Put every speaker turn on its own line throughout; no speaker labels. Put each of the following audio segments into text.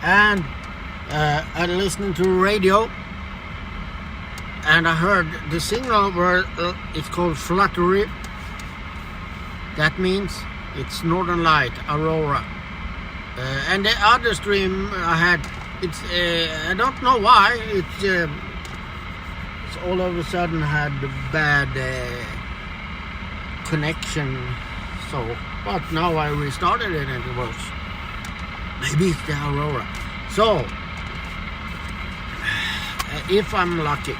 and I listened to radio, and I heard the signal where it's called fluttery. That means it's Northern Light, Aurora. And the other stream I had, it's I don't know why it's all of a sudden had a bad connection. So, but now I restarted it and it works. Maybe it's the Aurora. So, if I'm lucky,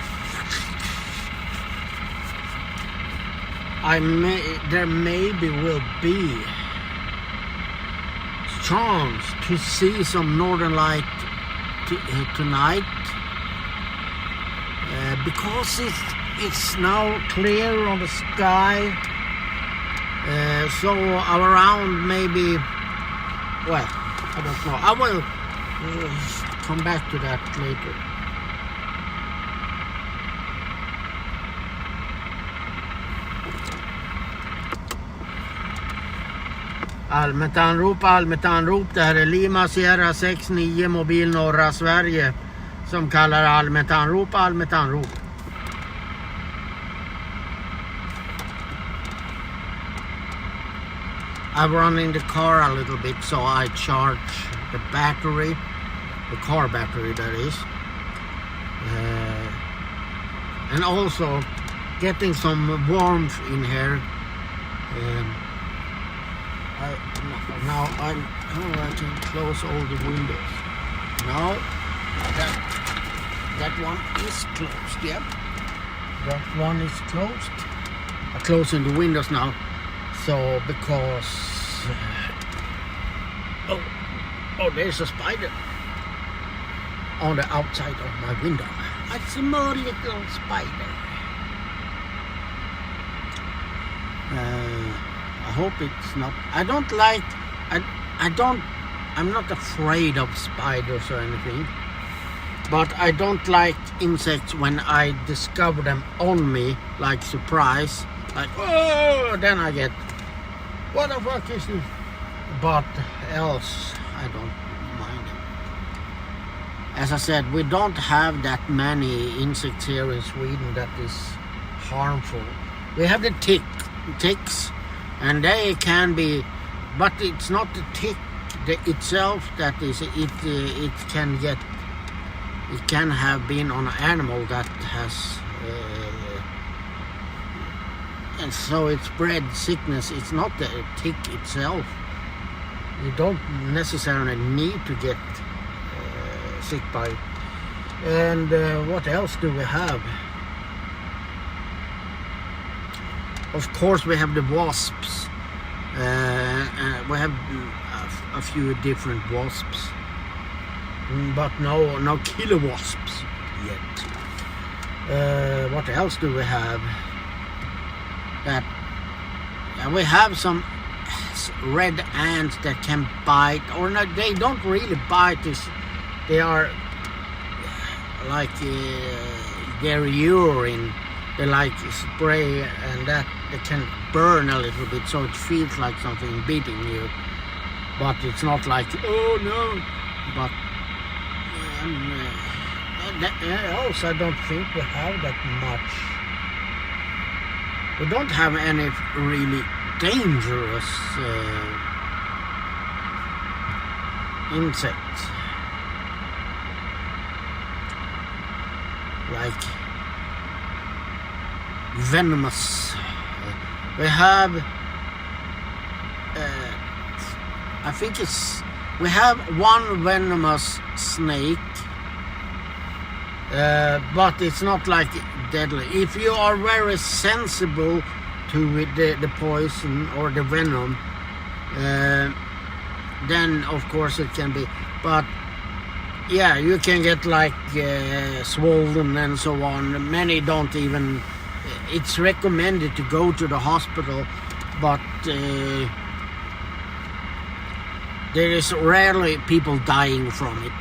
there maybe will be chance to see some Northern Light tonight, because it's now clear on the sky. So around maybe, well, I don't know. I will come back to that later. Allmänt anrop. Det här är Lima Sierra 69 mobil norra Sverige som kallar allmänt anrop. I'm running the car a little bit, so I charge the battery, the car battery that is, and also getting some warmth in here. Now I can close all the windows. Now that one is closed. Yep, that one is closed. I'm closing the windows now. So because oh, there's a spider on the outside of my window. A small little spider. I hope it's not. I'm not afraid of spiders or anything, but I don't like insects when I discover them on me, like surprise, like oh, then I get, what the fuck is this? But else, I don't mind them. As I said, we don't have that many insects here in Sweden that is harmful. We have the ticks. And they can be, but it's not the tick itself that is. It can have been on an animal that has, and so it spread sickness. It's not the tick itself. You don't necessarily need to get sick by it. And what else do we have? Of course, we have the wasps. We have a few differdifferent wasps, but no killer wasps yet. What else do we have? We have some red ants that can bite, or no, they don't really bite. They are like their urine. They like spray, and that they can burn a little bit, so it feels like something beating you. But it's not like, oh no. But else I don't think we have that much. We don't have any really dangerous insects. Like venomous. We have I think we have one venomous snake, but it's not like deadly. If you are very sensible to the poison or the venom, then of course it can be. But yeah, you can get like swollen and so on. Many don't even. It's recommended to go to the hospital, but there is rarely people dying from it.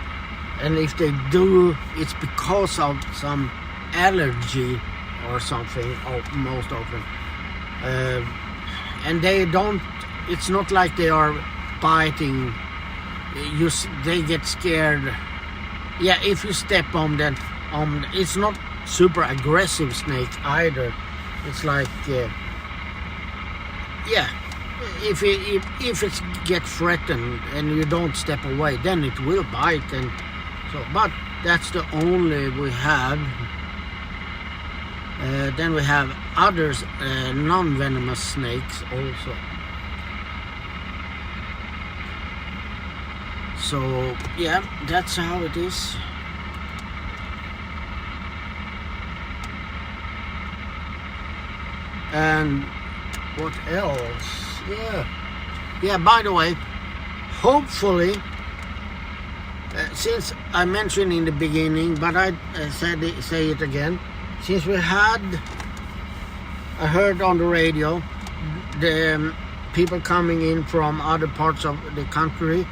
And if they do, it's because of some allergy or something, most often. And they don't, it's not like they are biting they get scared. Yeah, if you step on them, it's not super aggressive snake either. It's like, yeah, if it gets threatened and you don't step away, then it will bite. And so, but that's the only we have. Then we have others, non-venomous snakes also. So yeah, that's how it is. And what else? Yeah, by the way, hopefully, since I mentioned in the beginning, but I say it again, since I heard on the radio the people coming in from other parts of the country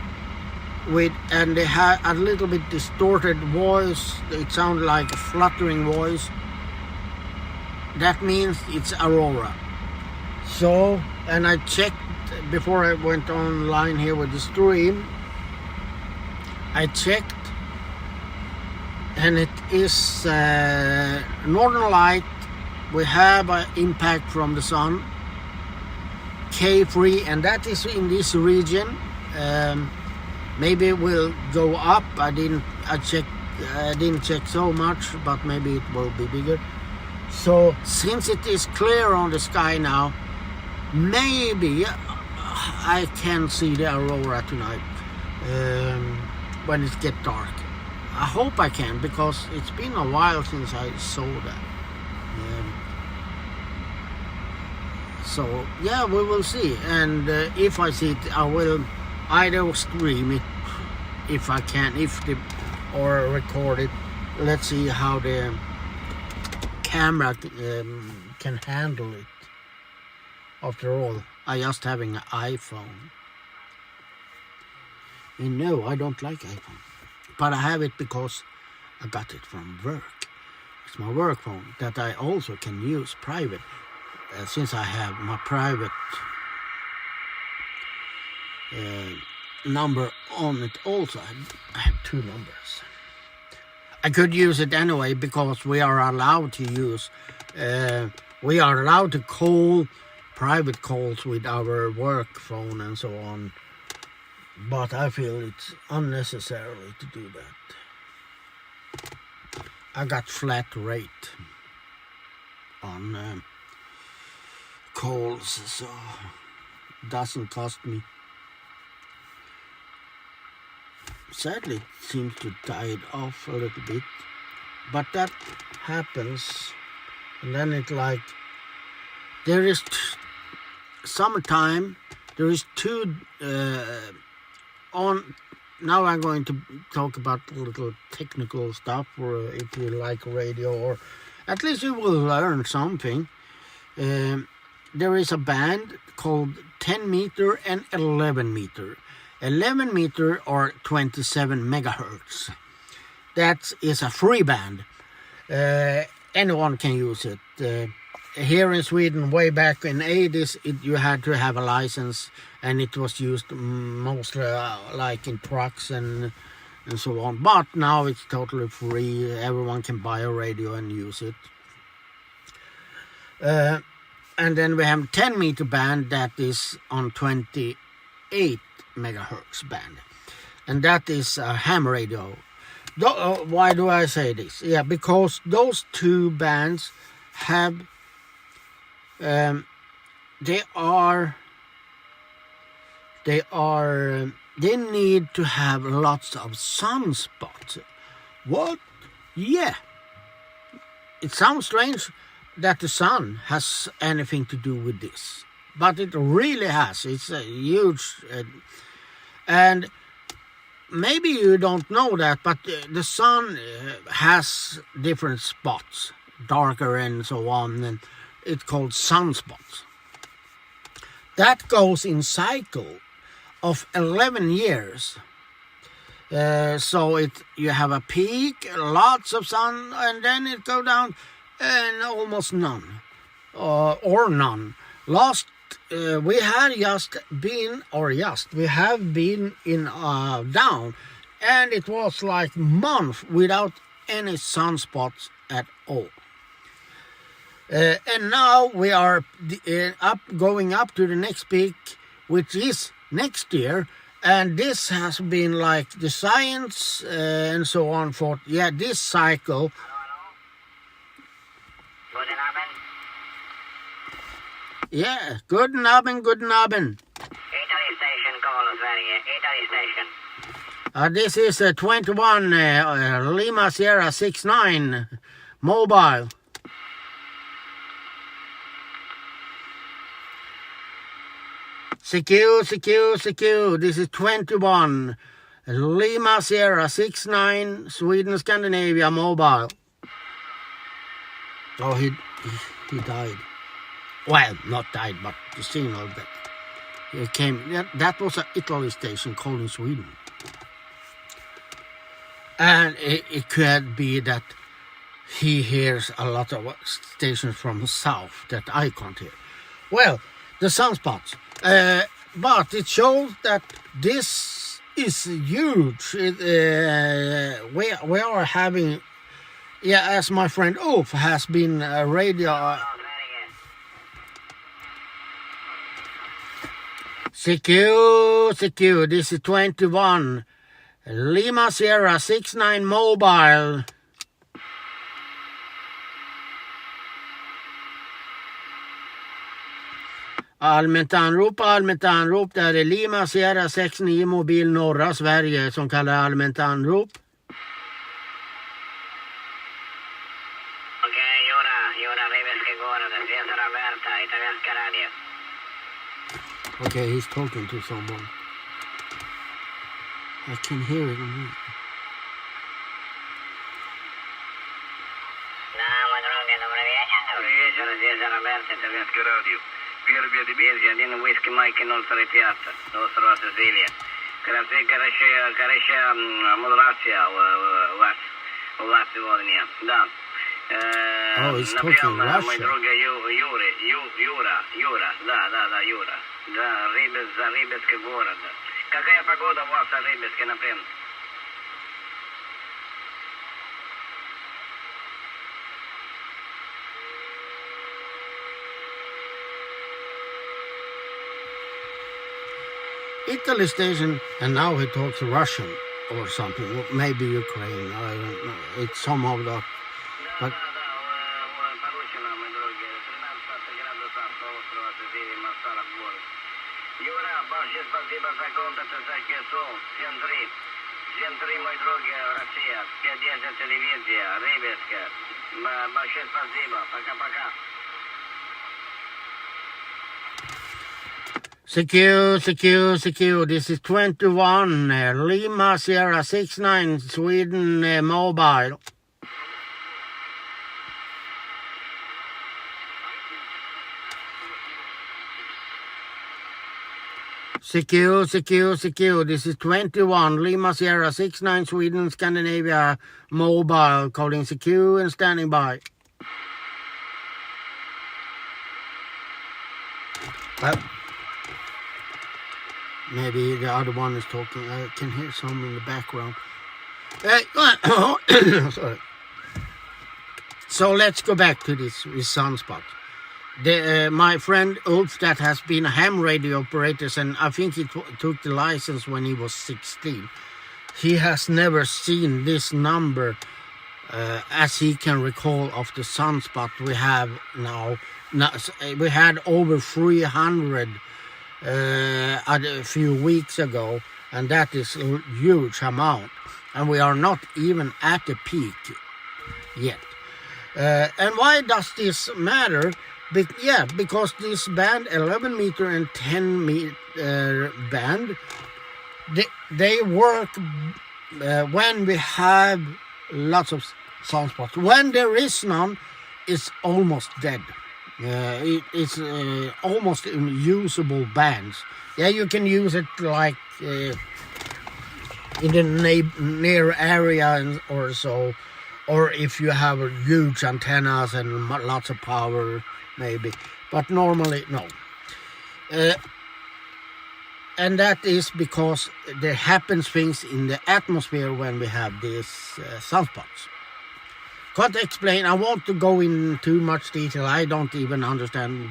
and they had a little bit distorted voice. It sounded like a fluttering voice. That means it's aurora. So, and I checked before I went online here with the stream. I checked, and it is northern light. We have an impact from the sun, K3, and that is in this region. Maybe it will go up. I didn't check so much, but maybe it will be bigger. So since it is clear on the sky now, maybe I can see the aurora tonight when it gets dark. I hope I can, because it's been a while since I saw that. So yeah, we will see. And if I see it, I will either stream it if I can, or record it. Let's see how the camera can handle it. After all, I just having an iPhone. And no, I don't like iPhone, but I have it because I got it from work. It's my work phone that I also can use private, since I have my private number on it also. I have two numbers. I could use it anyway because we are allowed to use, we are allowed to call private calls with our work phone and so on. But I feel it's unnecessary to do that. I got flat rate on calls, so it doesn't cost me. Sadly, it seems to died off a little bit, but that happens. And then it like, there is summertime, there is two on. Now I'm going to talk about a little technical stuff, or if you like radio, or at least you will learn something. There is a band called 10 meter and 11 meter. 11 meter or 27 megahertz. That is a free band. Anyone can use it. Here in Sweden, way back in the 80s, you had to have a license, and it was used mostly like in trucks and so on. But now it's totally free. Everyone can buy a radio and use it. And then we have 10 meter band that is on 28 megahertz band, and that is a ham radio. Why do I say this? Yeah, because those two bands have they need to have lots of sunspots. What? Yeah, it sounds strange that the sun has anything to do with this, but it really has. It's a huge, and maybe you don't know that, but the sun has different spots, darker and so on, and it's called sunspots. That goes in cycle of 11 years. So you have a peak, lots of sun, and then it go down and almost none, or none. Last we have been in down, and it was like month without any sunspots at all. And now we are going up to the next peak, which is next year. And this has been like the science and so on for, this cycle. Yeah, guten Abend.
Italy station, call us Italy station.
This is 21 Lima Sierra 69 mobile. Secure. This is 21 Lima Sierra 69 Sweden Scandinavia mobile. Oh, he died. Well, not died, but the signal that it came. That was an Italy station calling Sweden, and it could be that he hears a lot of stations from the south that I can't hear. Well, the sunspots. But it shows that this is huge. We are having, as my friend Ulf has been radio. Secure. This is 21 Lima Sierra 69 mobile. Allmänt anrop, där är Lima Sierra 69 mobil norra Sverige som kallar allmänt anrop.
Okej, Jura, Rivelske gården, Cesar Alberta, italienska radio.
Okay, he's talking to someone. I can hear it.
Cesar Alberta, italienska radio. Первая дебезия, один whisky Mike 035, острова Сицилия. Короче, модуляция у вас сегодня, да.
Например,
мой друг Юра, да, Юра. Да, Рыбецкий город. Какая погода у вас в Рыбецке, например?
Italy station, and now he talks Russian or something, maybe Ukraine, I don't know. It's somehow that, but
Юра, большое спасибо за контакт, за КСУ, 7-3, мой друг, Россия, 5-10 телевизия, Рыбецкая. Большое спасибо, пока-пока.
Secure. This is 21 Lima Sierra 69 Sweden mobile. Secure. This is 21 Lima Sierra 69 Sweden Scandinavia mobile, calling secure and standing by. Well, maybe the other one is talking. I can hear some in the background. Sorry. So let's go back to this sunspot. My friend Ulf, that has been a ham radio operator, and I think he took the license when he was 16. He has never seen this number, as he can recall, of the sunspot we have now. We had over 300 a few weeks ago, and that is a huge amount. And we are not even at the peak yet. And why does this matter? Because this band, 11 meter and 10 meter band, they work when we have lots of sunspots. When there is none, it's almost dead. It's almost unusable bands. Yeah, you can use it like in the near area or so, or if you have huge antennas and lots of power, maybe. But normally, no. And that is because there happens things in the atmosphere when we have these sunspots. Can't explain. I want to go in too much detail. I don't even understand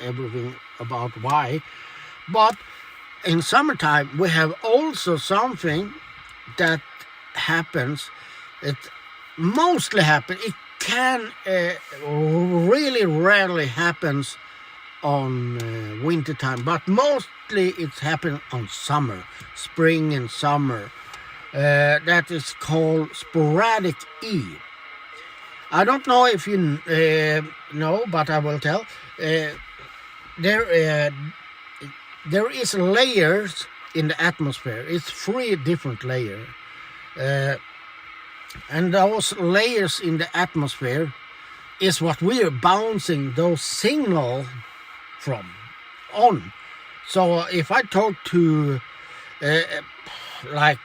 everything about why. But in summertime, we have also something that happens. It mostly happens. It can really rarely happens on winter time, but mostly it's happening on summer, spring and summer. That is called sporadic E. I don't know if you know, but I will tell. There is layers in the atmosphere. It's 3 different layers. And those layers in the atmosphere is what we are bouncing those signals from on. So if I talk to, like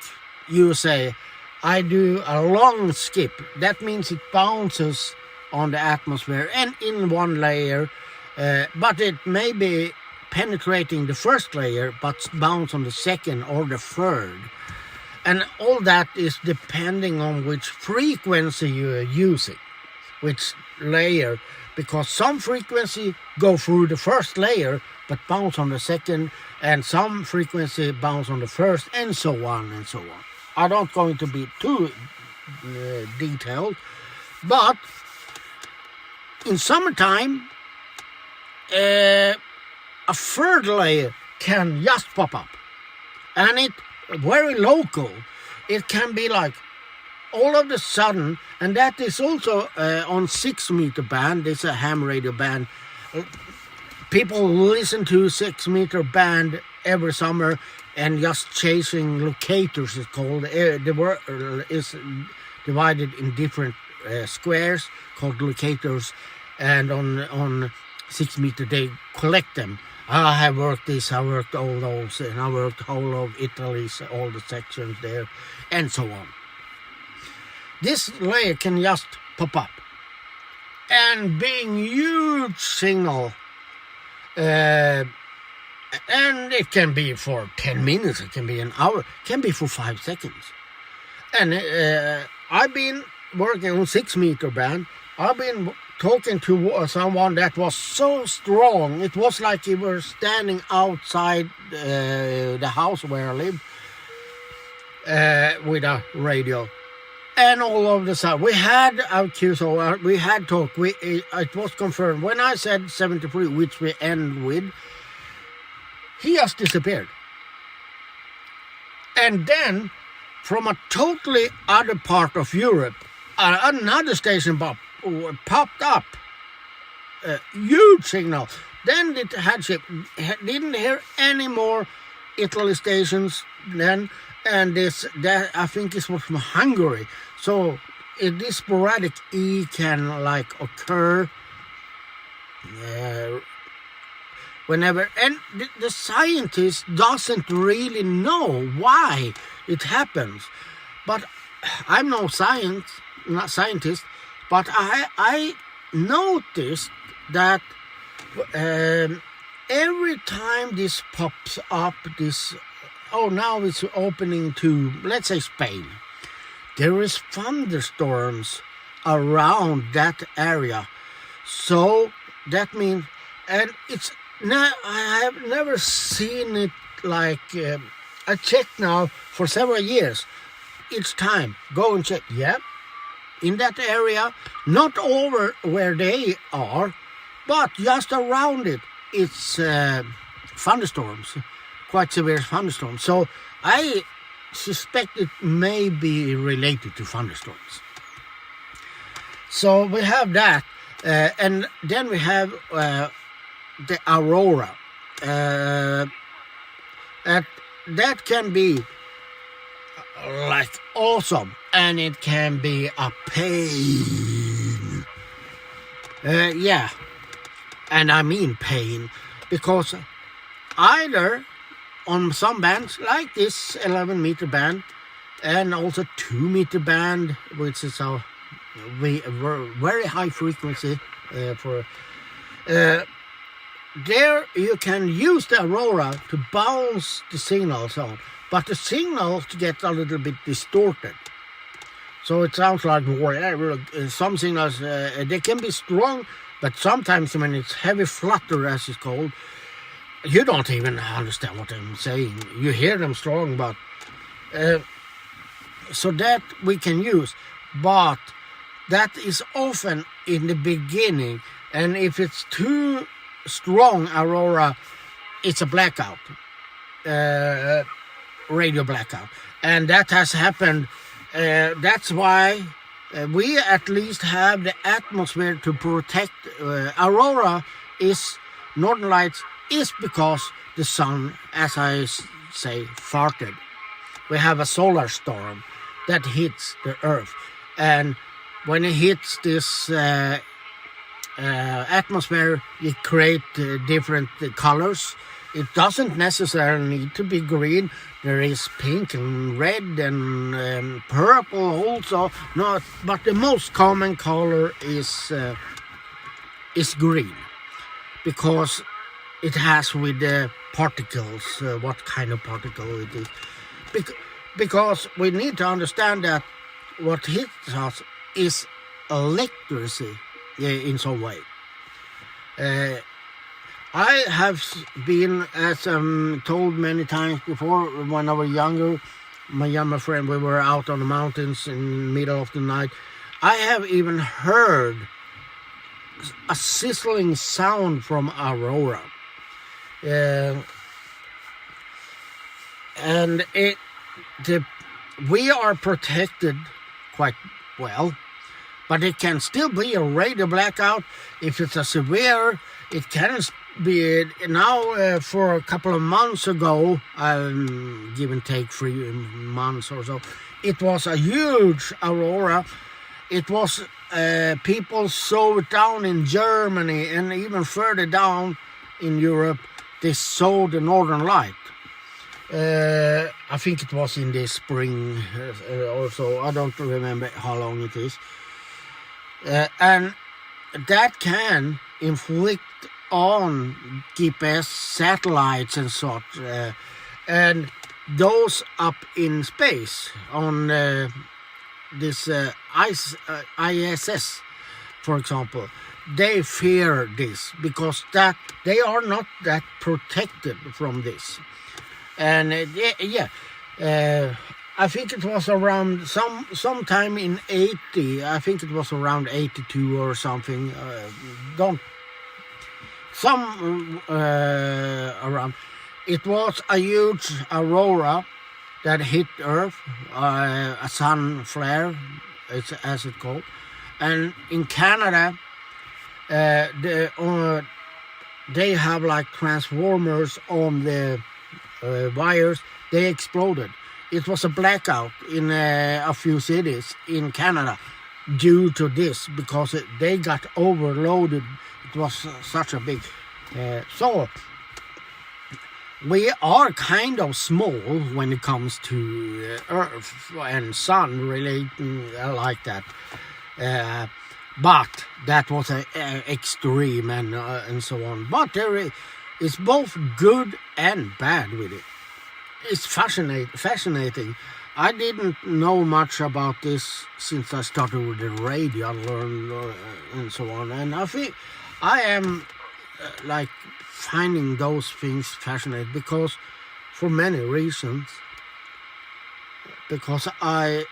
you say, I do a long skip, that means it bounces on the atmosphere and in one layer, but it may be penetrating the first layer, but bounce on the second or the third. And all that is depending on which frequency you are using, which layer, because some frequency go through the first layer but bounce on the second, and some frequency bounce on the first, and so on and so on. I don't going to be too detailed, but in summertime, a third layer can just pop up, and it very local. It can be like all of a sudden, and that is also on 6 meter band. It's a ham radio band. People listen to 6 meter band every summer and just chasing locators. It's called. The word is divided in different squares called locators, and on 6 meter they collect them. I have worked this, I worked all those, and I worked whole of Italy, all the sections there, and so on. This layer can just pop up, and being huge signal, and it can be for 10 minutes, it can be an hour, it can be for 5 seconds. And I've been working on 6 meter band. I've been talking to someone that was so strong. It was like he was standing outside the house where I live with a radio. And all of the sudden, we had our cue, so we had talk. It was confirmed. When I said 73, which we end with, he just disappeared. And then, from a totally other part of Europe, another station popped up, huge signal. Then it didn't hear any more Italy stations then, and that I think it was from Hungary. So this sporadic E can like occur whenever, and the scientist doesn't really know why it happens. But I'm no scientist. But I noticed that every time this pops up, now it's opening to, let's say, Spain. There is thunderstorms around that area. So that means, and I have never seen it like, I checked now for several years. Each time, go and check, in that area, not over where they are, but just around it, it's thunderstorms, quite severe thunderstorms. So I suspect it may be related to thunderstorms. So we have that, and then we have the aurora. That can be like awesome, and it can be a pain. And I mean pain, because either on some bands like this 11 meter band, and also 2 meter band, which is a very high frequency there you can use the aurora to bounce the signals on, but the signals get a little bit distorted. So it sounds like some signals, they can be strong, but sometimes when it's heavy flutter, as it's called, you don't even understand what I'm saying. You hear them strong, but so that we can use, but that is often in the beginning, and if it's too strong aurora, it's a blackout, radio blackout, and that has happened. That's why we at least have the atmosphere to protect. Aurora is northern lights is because the sun, as I say, farted. We have a solar storm that hits the earth, and when it hits this atmosphere, it creates different colors. It doesn't necessarily need to be green. There is pink and red and purple also. Not, but the most common color is green, because it has with the particles, what kind of particle it is. Because we need to understand that what hits us is electricity in some way. I have been, as told many times before, when I was younger, my younger friend, we were out on the mountains in the middle of the night. I have even heard a sizzling sound from aurora. And we are protected quite well, but it can still be a radio blackout. If it's a severe, it can be. Now for a couple of months ago, give and take 3 months or so, it was a huge aurora. It was people saw it down in Germany, and even further down in Europe, they saw the northern light. I think it was in the spring or so. I don't remember how long it is. And that can inflict on GPS satellites and such. And those up in space on this ISS, for example, they fear this because that they are not that protected from this. And I think it was around sometime in 80. I think it was around 82 or something. Around. It was a huge aurora that hit Earth, a sun flare, as it's called. And in Canada, they have like transformers on the wires. They exploded. It was a blackout in a few cities in Canada due to this, because they got overloaded. It was such a big... So we are kind of small when it comes to Earth and Sun relating like that. But that was extreme and so on. But there is both good and bad with it. It's fascinating. I didn't know much about this since I started with the radio. I learned and so on. And I think I am like finding those things fascinating because for many reasons. Because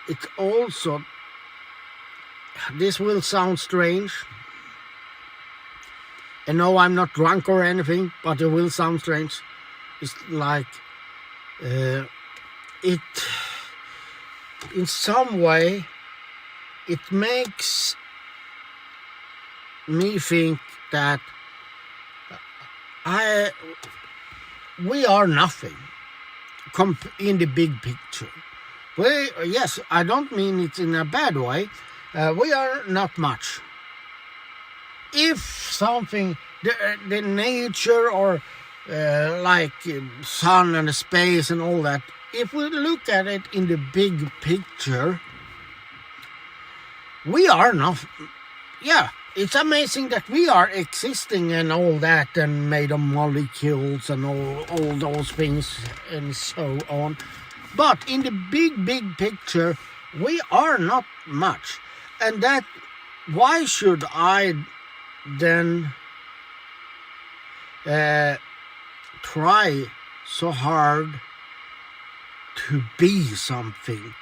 it's also... This will sound strange. And no, I'm not drunk or anything, but it will sound strange. It's like... it in some way it makes me think that we are nothing in the big picture. Yes, I don't mean it in a bad way. We are not much. If something, the nature or like sun and space and all that, if we look at it in the big picture, we are not. Yeah, It's amazing that we are existing and all that, and made of molecules and all those things and so on. But in the big picture, we are not much. And that, why should I then try so hard to be something?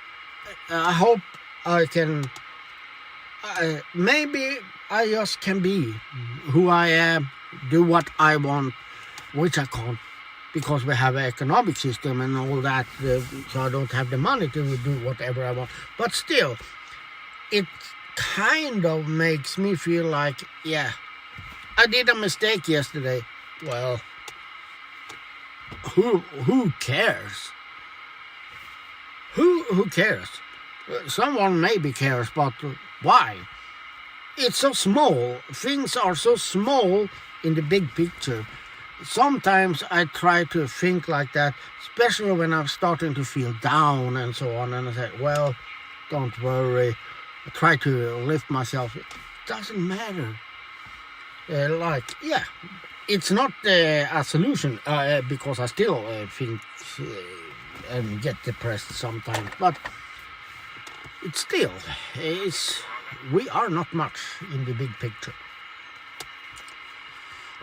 I hope I can, maybe I just can be who I am, do what I want, which I can't, because we have an economic system and all that, so I don't have the money to do whatever I want. But still, it kind of makes me feel like, yeah, I did a mistake yesterday. Well, who cares? Who cares? Someone maybe cares, but why? It's so small. Things are so small in the big picture. Sometimes I try to think like that, especially when I'm starting to feel down and so on, and I say, well, don't worry. I try to lift myself. It doesn't matter. It's not a solution, because I still think and get depressed sometimes, but it's still, we are not much in the big picture.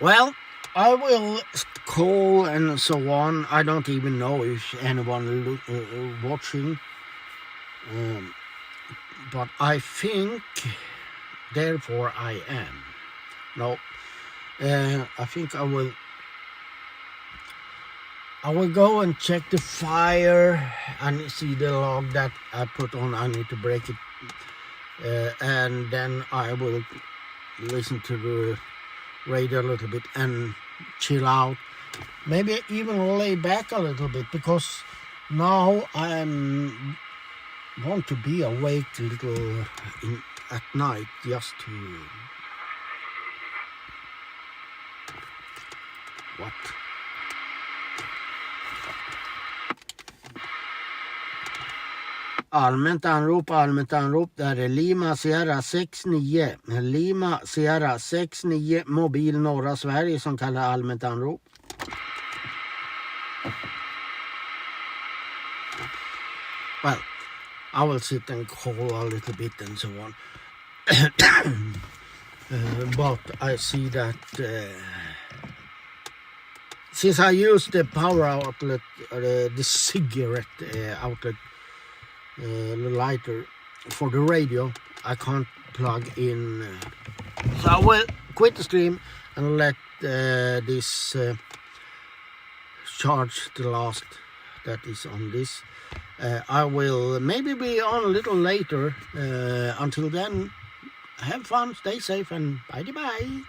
Well, I will call and so on. I don't even know if anyone watching, but I think, therefore I am. No, I think I will go and check the fire and see the log that I put on. I need to break it, and then I will listen to the radio a little bit and chill out. Maybe even lay back a little bit, because now I want to be awake a little at night, just to what? Allmänt anrop, där är Lima Sierra 69. Lima Sierra 69, mobil norra Sverige, som kallar allmänt anrop. Well, I will sit and call a little bit and so on. But I see that since I use the power outlet, the cigarette outlet, lighter for the radio, I can't plug in. So I will quit the stream and let this charge the last that is on this. I will maybe be on a little later. Until then, have fun, stay safe, and bye-bye.